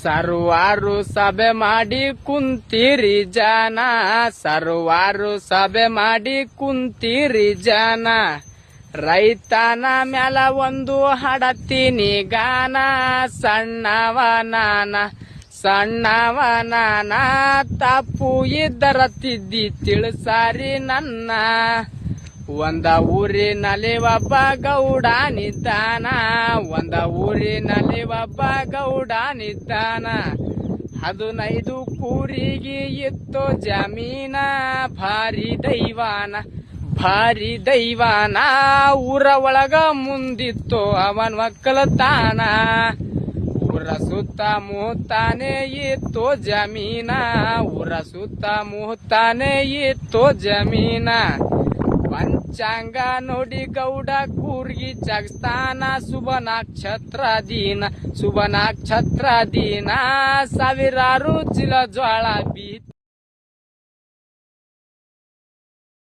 ಸರ್ವಾರು ಸಭೆ ಮಾಡಿ ಕುಂತೀರಿ ಜನ, ಸರ್ವಾರು ಸಭೆ ಮಾಡಿ ಕುಂತೀರಿ ಜನ. ರೈತನ ಮ್ಯಾಲ ಒಂದು ಹಾಡತ್ತೀನಿ ಗಾನ, ಸಣ್ಣವ ನಾನ ಸಣ್ಣವ ನಾನ. ತಪ್ಪು ಇದ್ದರ ತಿದ್ದಿ ತಿಳಿಸಾರಿ ನನ್ನ. ಒಂದ ಊರಿನಲ್ಲಿ ಒಬ್ಬ ಗೌಡನಿದ್ದಾನ, ಒಂದ ಊರಿನಲ್ಲಿ ಒಬ್ಬ ಗೌಡನಿದ್ದಾನ. 15 ಕೂರಿಗೆ ಇತ್ತು ಜಮೀನ, ಭಾರಿ ದೈವಾನ ಭಾರಿ ದೈವಾನ. ಊರ ಒಳಗ ಮುಂದಿತ್ತು ಅವನ್ ಒಕ್ಕಲತಾನ. ಊರ ಸುತ್ತ ಮುತ್ತಾನೆ ಇತ್ತು ಜಮೀನ, ಊರ ಸುತ್ತ ಮುತ್ತಾನೆ ಇತ್ತು ಜಮೀನ. ಪಂಚಾಂಗ ನೋಡಿ ಗೌಡ ಕೂರ್ಗಿ ಜಗಸ್ತಾನ. ಶುಭ ನಕ್ಷತ್ರ ದಿನ, ಶುಭ ನಕ್ಷತ್ರ ದಿನ. ಸಾವಿರಾರು ಚೀಲ ಜ್ವಾಳ ಬೀ